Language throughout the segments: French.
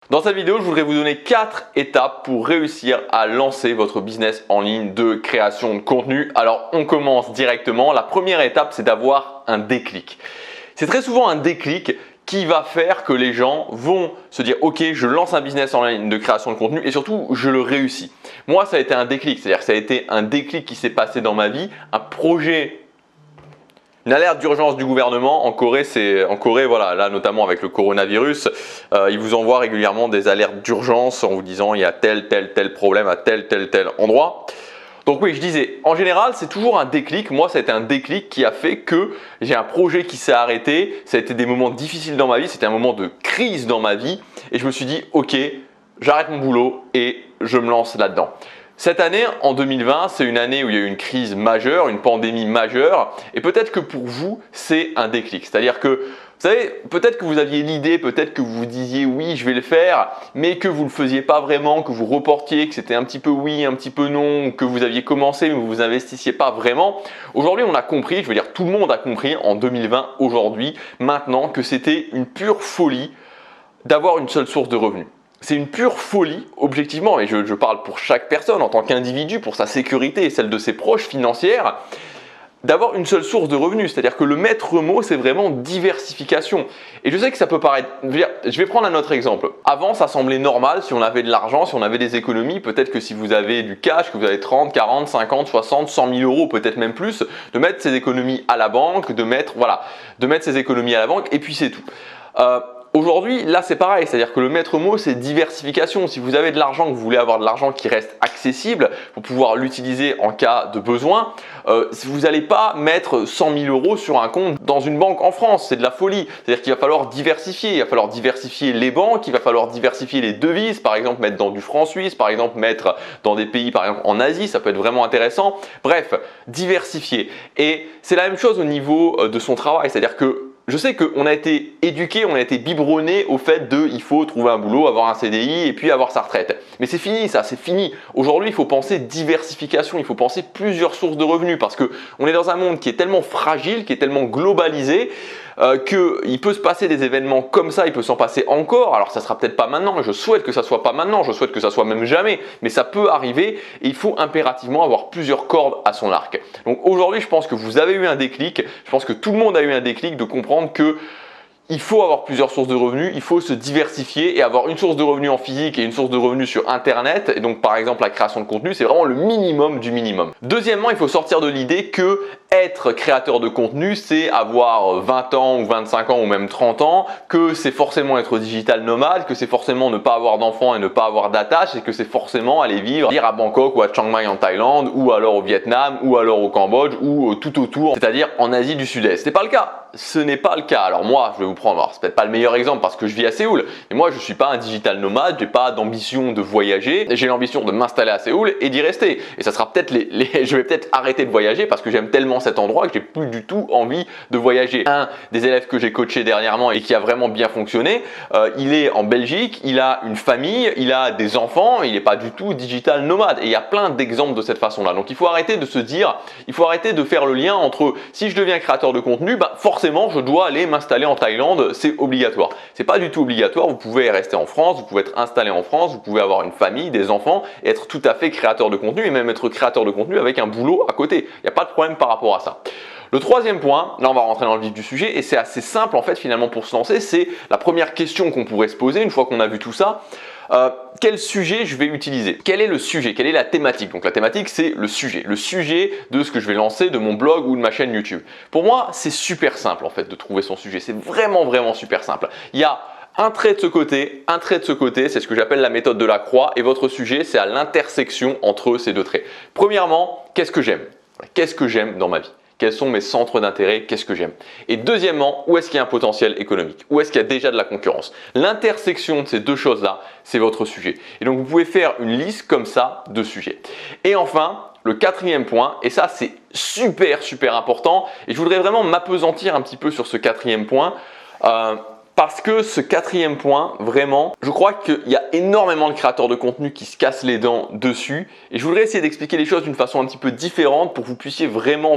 Dans cette vidéo, je voudrais vous donner 4 étapes pour réussir à lancer votre business en ligne de création de contenu. Alors, on commence directement. La première étape, c'est d'avoir un déclic. C'est très souvent un déclic qui va faire que les gens vont se dire « Ok, je lance un business en ligne de création de contenu et surtout, je le réussis. » Moi, ça a été un déclic. C'est-à-dire que ça a été un déclic qui s'est passé dans ma vie, un projet. Une alerte d'urgence du gouvernement en Corée, voilà, là notamment avec le coronavirus, ils vous envoient régulièrement des alertes d'urgence en vous disant il y a tel problème à tel endroit. Donc oui, je disais, en général, c'est toujours un déclic. Moi, ça a été un déclic qui a fait que j'ai un projet qui s'est arrêté. Ça a été des moments difficiles dans ma vie, c'était un moment de crise dans ma vie et je me suis dit ok, j'arrête mon boulot et je me lance là-dedans. Cette année, en 2020, c'est une année où il y a eu une crise majeure, une pandémie majeure et peut-être que pour vous, c'est un déclic. C'est-à-dire que, vous savez, peut-être que vous aviez l'idée, peut-être que vous vous disiez oui, je vais le faire, mais que vous ne le faisiez pas vraiment, que vous reportiez, que c'était un petit peu oui, un petit peu non, que vous aviez commencé mais vous vous investissiez pas vraiment. Aujourd'hui, on a compris, je veux dire tout le monde a compris en 2020, aujourd'hui, maintenant, que c'était une pure folie d'avoir une seule source de revenus. C'est une pure folie, objectivement, et je parle pour chaque personne en tant qu'individu, pour sa sécurité et celle de ses proches financières, d'avoir une seule source de revenus. C'est-à-dire que le maître mot, c'est vraiment diversification. Et je sais que ça peut paraître… Je vais prendre un autre exemple. Avant, ça semblait normal si on avait de l'argent, si on avait des économies. Peut-être que si vous avez du cash, que vous avez 30, 40, 50, 60, 100 000 euros, peut-être même plus, de mettre ces économies à la banque, de mettre ces économies à la banque, et puis c'est tout. Aujourd'hui, là c'est pareil, c'est-à-dire que le maître mot c'est diversification. Si vous avez de l'argent, que vous voulez avoir de l'argent qui reste accessible pour pouvoir l'utiliser en cas de besoin, vous n'allez pas mettre 100 000 euros sur un compte dans une banque en France, c'est de la folie. C'est-à-dire qu'il va falloir diversifier, il va falloir diversifier les banques, il va falloir diversifier les devises, par exemple mettre dans du franc suisse, par exemple mettre dans des pays par exemple en Asie, ça peut être vraiment intéressant. Bref, diversifier. Et c'est la même chose au niveau de son travail, c'est-à-dire que je sais qu'on a été éduqué, on a été biberonné au fait il faut trouver un boulot, avoir un CDI et puis avoir sa retraite. Mais c'est fini ça, c'est fini. Aujourd'hui, il faut penser diversification, il faut penser plusieurs sources de revenus parce qu'on est dans un monde qui est tellement fragile, qui est tellement globalisé qu'il peut se passer des événements comme ça, il peut s'en passer encore. Alors ça sera peut-être pas maintenant, mais je souhaite que ça soit pas maintenant, je souhaite que ça soit même jamais, mais ça peut arriver et il faut impérativement avoir plusieurs cordes à son arc. Donc aujourd'hui, je pense que vous avez eu un déclic, je pense que tout le monde a eu un déclic de comprendre que il faut avoir plusieurs sources de revenus, il faut se diversifier et avoir une source de revenus en physique et une source de revenus sur internet. Et donc par exemple la création de contenu, c'est vraiment le minimum du minimum. Deuxièmement, il faut sortir de l'idée que être créateur de contenu, c'est avoir 20 ans ou 25 ans ou même 30 ans, que c'est forcément être digital nomade, que c'est forcément ne pas avoir d'enfants et ne pas avoir d'attache et que c'est forcément aller vivre à Bangkok ou à Chiang Mai en Thaïlande ou alors au Vietnam ou alors au Cambodge ou tout autour, c'est-à-dire en Asie du Sud-Est. C'est pas le cas. Ce n'est pas le cas. Alors moi, je vais vous prendre, alors c'est peut-être pas le meilleur exemple parce que je vis à Séoul, mais moi je suis pas un digital nomade, j'ai pas d'ambition de voyager, j'ai l'ambition de m'installer à Séoul et d'y rester. Et ça sera peut-être je vais peut-être arrêter de voyager parce que j'aime tellement cet endroit que j'ai plus du tout envie de voyager. Un des élèves que j'ai coaché dernièrement et qui a vraiment bien fonctionné, il est en Belgique, il a une famille, il a des enfants, il n'est pas du tout digital nomade. Et il y a plein d'exemples de cette façon-là. Donc il faut arrêter de se dire, il faut arrêter de faire le lien entre si je deviens créateur de contenu, forcément je dois aller m'installer en Thaïlande, c'est obligatoire. C'est pas du tout obligatoire, vous pouvez rester en France, vous pouvez être installé en France, vous pouvez avoir une famille, des enfants, et être tout à fait créateur de contenu et même être créateur de contenu avec un boulot à côté. Il n'y a pas de problème par rapport à ça. Le troisième point, là on va rentrer dans le vif du sujet et c'est assez simple en fait finalement pour se lancer, c'est la première question qu'on pourrait se poser une fois qu'on a vu tout ça. Quel sujet je vais utiliser? Quel est le sujet? Quelle est la thématique? Donc la thématique c'est le sujet de ce que je vais lancer de mon blog ou de ma chaîne YouTube. Pour moi c'est super simple en fait de trouver son sujet, c'est vraiment super simple. Il y a un trait de ce côté, un trait de ce côté, c'est ce que j'appelle la méthode de la croix et votre sujet c'est à l'intersection entre ces deux traits. Premièrement, qu'est-ce que j'aime? Qu'est-ce que j'aime dans ma vie? Quels sont mes centres d'intérêt? Qu'est-ce que j'aime? Et deuxièmement, où est-ce qu'il y a un potentiel économique? Où est-ce qu'il y a déjà de la concurrence? L'intersection de ces deux choses-là, c'est votre sujet. Et donc, vous pouvez faire une liste comme ça de sujets. Et enfin, le quatrième point, et ça c'est super important, et je voudrais vraiment m'appesantir un petit peu sur ce quatrième point, Parce que ce quatrième point, vraiment, je crois qu'il y a énormément de créateurs de contenu qui se cassent les dents dessus et je voudrais essayer d'expliquer les choses d'une façon un petit peu différente pour que vous puissiez vraiment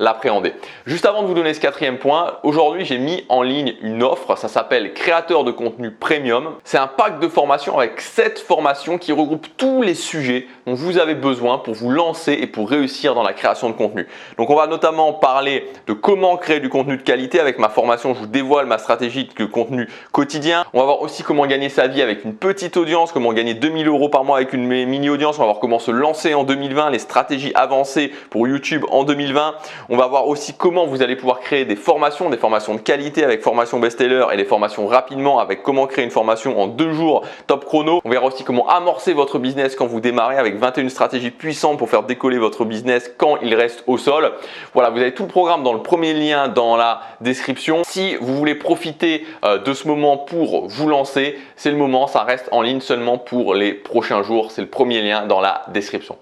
l'appréhender. Juste avant de vous donner ce quatrième point, aujourd'hui j'ai mis en ligne une offre, ça s'appelle Créateur de contenu Premium. C'est un pack de formation avec 7 formations qui regroupent tous les sujets dont vous avez besoin pour vous lancer et pour réussir dans la création de contenu. Donc on va notamment parler de comment créer du contenu de qualité avec ma formation, je vous dévoile ma stratégie de contenu quotidien. On va voir aussi comment gagner sa vie avec une petite audience, comment gagner 2000 € par mois avec une mini-audience. On va voir comment se lancer en 2020, les stratégies avancées pour YouTube en 2020. On va voir aussi comment vous allez pouvoir créer des formations de qualité avec formation best-seller et des formations rapidement avec comment créer une formation en 2 jours top chrono. On verra aussi comment amorcer votre business quand vous démarrez avec 21 stratégies puissantes pour faire décoller votre business quand il reste au sol. Voilà, vous avez tout le programme dans le premier lien dans la description. Si vous voulez profiter de ce moment pour vous lancer, c'est le moment, ça reste en ligne seulement pour les prochains jours, c'est le premier lien dans la description.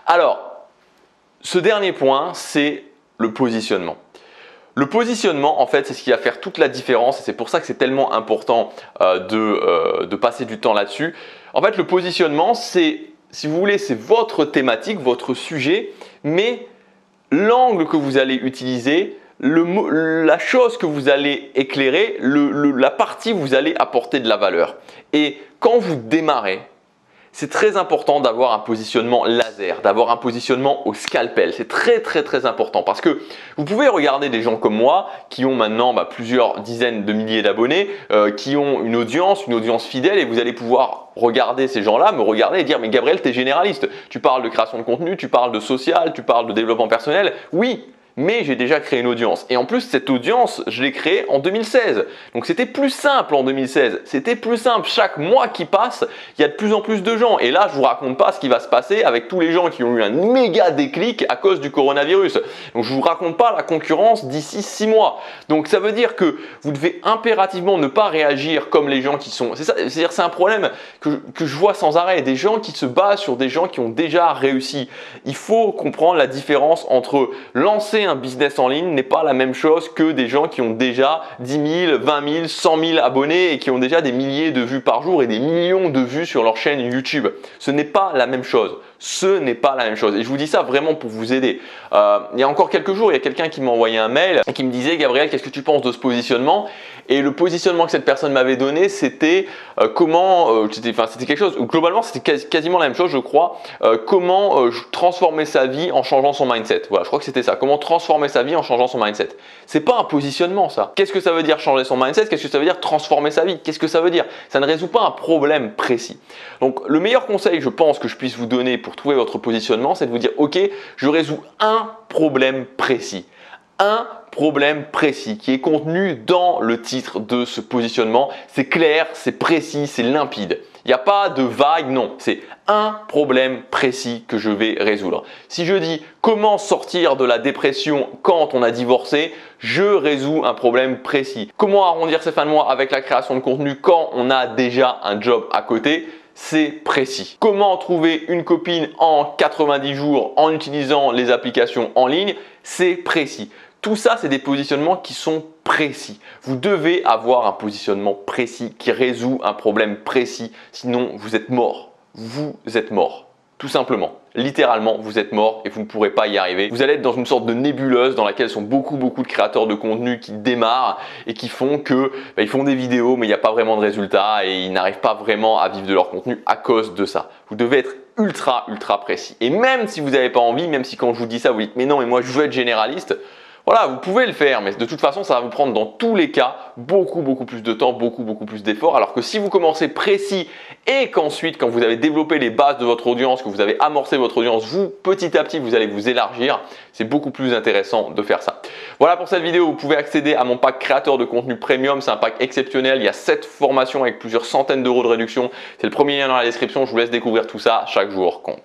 Alors, ce dernier point, c'est le positionnement. Le positionnement, en fait, c'est ce qui va faire toute la différence et c'est pour ça que c'est tellement important de passer du temps là-dessus. En fait, le positionnement, c'est, si vous voulez, c'est votre thématique, votre sujet, mais l'angle que vous allez utiliser, la chose que vous allez éclairer, la partie où vous allez apporter de la valeur. Et quand vous démarrez, c'est très important d'avoir un positionnement laser, d'avoir un positionnement au scalpel. C'est très important parce que vous pouvez regarder des gens comme moi qui ont maintenant plusieurs dizaines de milliers d'abonnés, qui ont une audience fidèle et vous allez pouvoir regarder ces gens-là, me regarder et dire « mais Gabriel, tu es généraliste, tu parles de création de contenu, tu parles de social, tu parles de développement personnel. » Oui, mais j'ai déjà créé une audience. Et en plus, cette audience, je l'ai créée en 2016. Donc, c'était plus simple en 2016. C'était plus simple. Chaque mois qui passe, il y a de plus en plus de gens. Et là, je ne vous raconte pas ce qui va se passer avec tous les gens qui ont eu un méga déclic à cause du coronavirus. Donc, je ne vous raconte pas la concurrence d'ici 6 mois. Donc, ça veut dire que vous devez impérativement ne pas réagir comme les gens qui sont… C'est-à-dire, c'est un problème que je vois sans arrêt. Des gens qui se basent sur des gens qui ont déjà réussi. Il faut comprendre la différence entre lancer un business en ligne n'est pas la même chose que des gens qui ont déjà 10 000, 20 000, 100 000 abonnés et qui ont déjà des milliers de vues par jour et des millions de vues sur leur chaîne YouTube. Ce n'est pas la même chose. Ce n'est pas la même chose. Et je vous dis ça vraiment pour vous aider. Il y a encore quelques jours, il y a quelqu'un qui m'a envoyé un mail et qui me disait « Gabriel, qu'est-ce que tu penses de ce positionnement ?» Et le positionnement que cette personne m'avait donné, c'était c'était quelque chose, globalement c'était quasiment la même chose je crois, comment transformer sa vie en changeant son mindset. Voilà, je crois que c'était ça, comment transformer sa vie en changeant son mindset. C'est pas un positionnement ça. Qu'est-ce que ça veut dire changer son mindset? Qu'est-ce que ça veut dire transformer sa vie? Qu'est-ce que ça veut dire? Ça ne résout pas un problème précis. Donc le meilleur conseil je pense que je puisse vous donner pour trouver votre positionnement, c'est de vous dire ok, je résous un problème précis. Un problème précis qui est contenu dans le titre de ce positionnement. C'est clair, c'est précis, c'est limpide. Il n'y a pas de vague, non. C'est un problème précis que je vais résoudre. Si je dis comment sortir de la dépression quand on a divorcé, je résous un problème précis. Comment arrondir ses fins de mois avec la création de contenu quand on a déjà un job à côté? C'est précis. Comment trouver une copine en 90 jours en utilisant les applications en ligne? C'est précis. Tout ça, c'est des positionnements qui sont précis. Vous devez avoir un positionnement précis qui résout un problème précis, sinon vous êtes mort. Vous êtes mort, tout simplement. Littéralement, vous êtes mort et vous ne pourrez pas y arriver. Vous allez être dans une sorte de nébuleuse dans laquelle sont beaucoup de créateurs de contenu qui démarrent et qui font que ils font des vidéos mais il n'y a pas vraiment de résultats et ils n'arrivent pas vraiment à vivre de leur contenu à cause de ça. Vous devez être ultra précis. Et même si vous n'avez pas envie, même si quand je vous dis ça, vous dites mais non, mais moi je veux être généraliste. Voilà, vous pouvez le faire, mais de toute façon, ça va vous prendre dans tous les cas beaucoup plus de temps, beaucoup plus d'efforts. Alors que si vous commencez précis et qu'ensuite, quand vous avez développé les bases de votre audience, que vous avez amorcé votre audience, vous, petit à petit, vous allez vous élargir. C'est beaucoup plus intéressant de faire ça. Voilà pour cette vidéo. Vous pouvez accéder à mon pack créateur de contenu premium. C'est un pack exceptionnel. Il y a 7 formations avec plusieurs centaines d'euros de réduction. C'est le premier lien dans la description. Je vous laisse découvrir tout ça. Chaque jour compte.